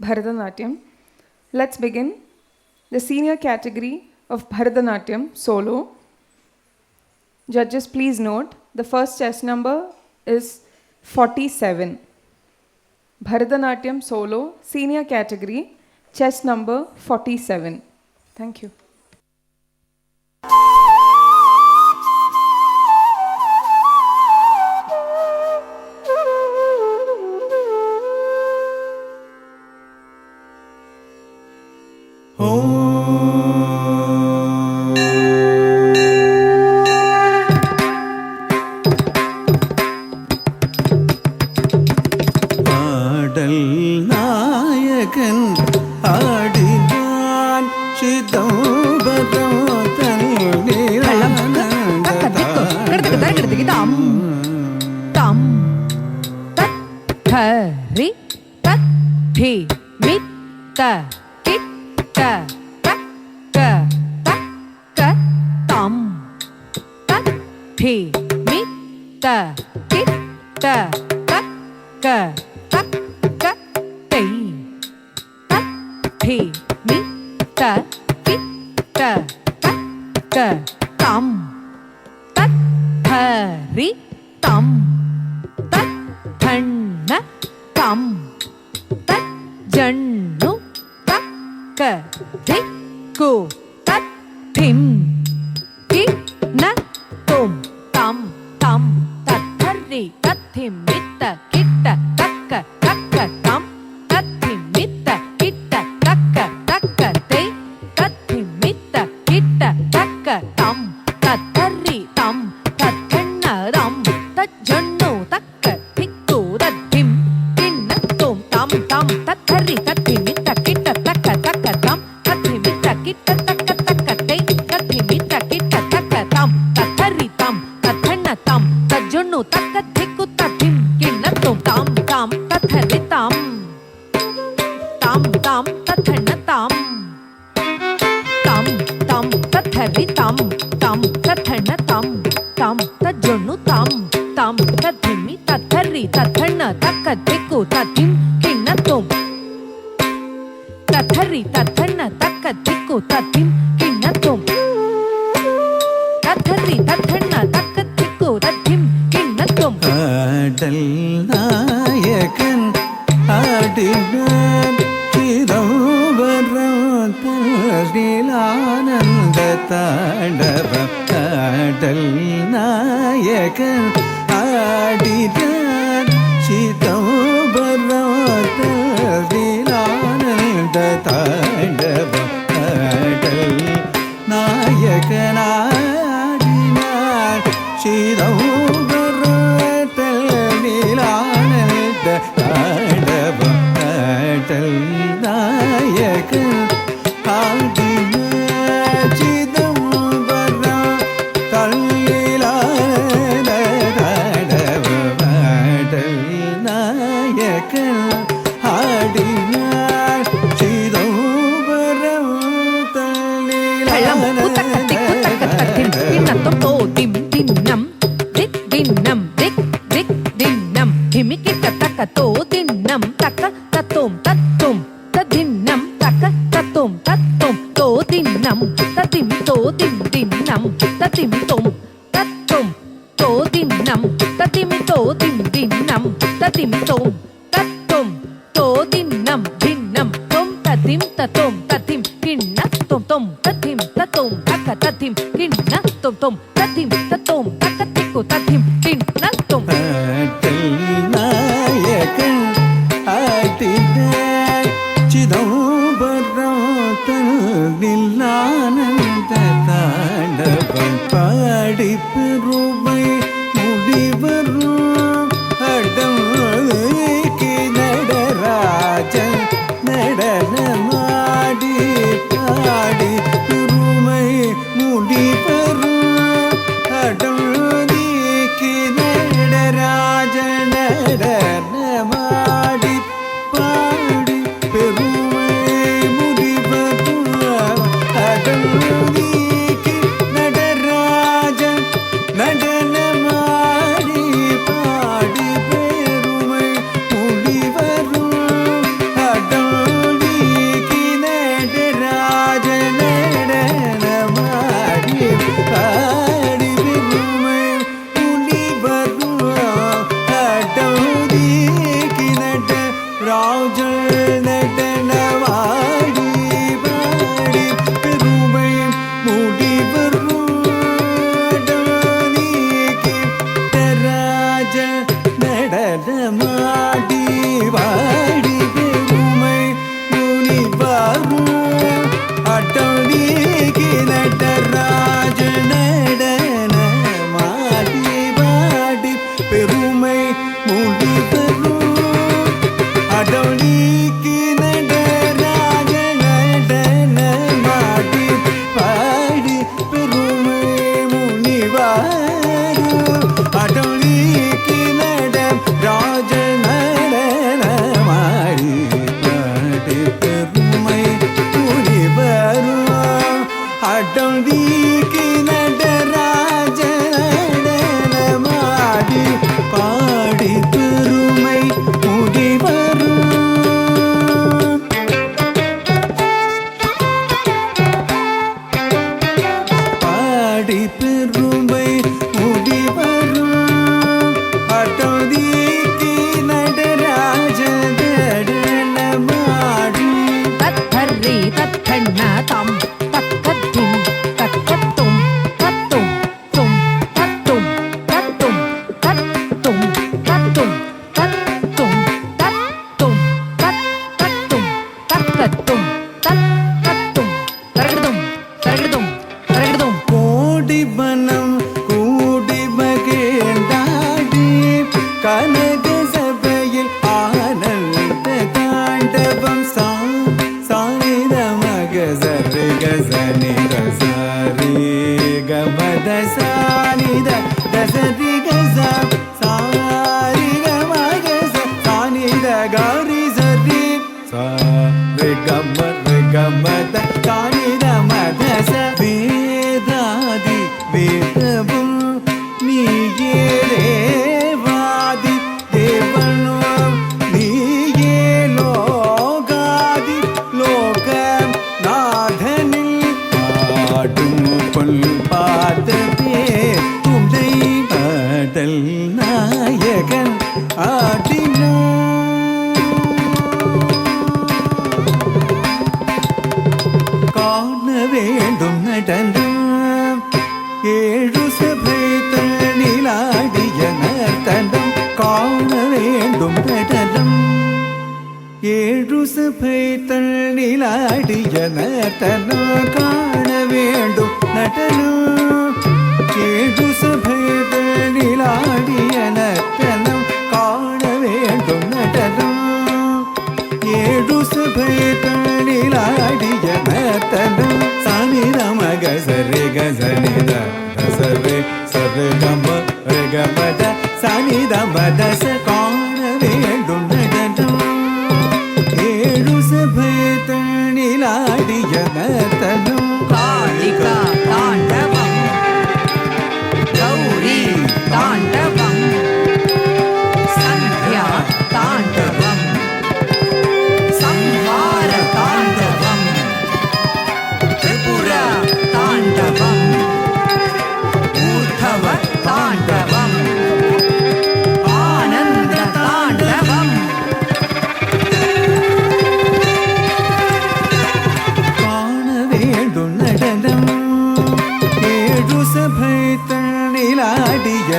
Bharatanatyam. Let's begin the senior category of Bharatanatyam solo. Judges, please note the first chess number is 47. Bharatanatyam solo senior category chess number 47. Thank you. நடனமாடி வாடி பெருமை முனிவரும் அட்டோடிக்கு நடராஜ நடனமாடி வாடி பெருமை முனிவரும் அட்டோடிக்கு நடராஜ நடனமாடி வாடி பெருமை முனிவரும் அட்டோடிக்கு ராஜ நடனமாடி பாடி பெருமை முனிவரும் அட்டோடிக்கு நடராஜ நடனமாடி பாடி பெருமை முனிவரும் பாடி பெருமை முனிவரும் அட்டோடிக்கு நடராஜ நடனமாடி தத்தர்ரி தத்தண்ண தம் தக்கத்தின் தக்கத்தும் தத்தும் தும் தத்தும் தத்தும் தத்தும் தத்தும் தத்தும் தத்தும் தத்தும் தக்கத்தும் தத்தும் தரகதும் தரகதும் தரகதும் கோடி மனம் கூடி மகிழ்ந்தாடி கனக சபையில் ஆனந்த தாண்டவம் சானித மக சரி கசனி கசரி கமத சானித தசரி கச சாரி கமக சானித காரி சரி சாரி கமத சானித மத வேதாதி வேதவும் நீயே தேவாதி தேவனும் நீயே லோகாதி லோக நாதனில் பாடும் பொல் பார்த்ததே துண்டை பாடல் நாயகன் ஆடினான் காண வேண்டும் நடனம் ஏழு சபை தனிலாடிய நர்த்தனம் காண வேண்டும் நடனம் ஏழு சபை தனிலாடிய நர்த்தனம் காண வேண்டும் நடனம் ஏழு சபை தனிலாடிய நர்த்தனம் காண வேண்டும் நடனம் ஏழு சபை தனிலாடிய நர்த்தனம் சானித மக சரி கசனித சரி சரி கம கமத சானித மத காண வேண்டும் நடனம் ஏழு சபை தனிலாடிய நர்த்தனம் காளிகா தாண்டவம் கௌரி தாண்டவம் சந்தியா தாண்டவம் சம்ஹார தாண்டவம் திரிபுர தாண்டவம் ஊர்தவ தாண்டவம் ஆனந்த தாண்டவம் காண வேண்டும் நடனம் ஏழு சபை தனிலாடிய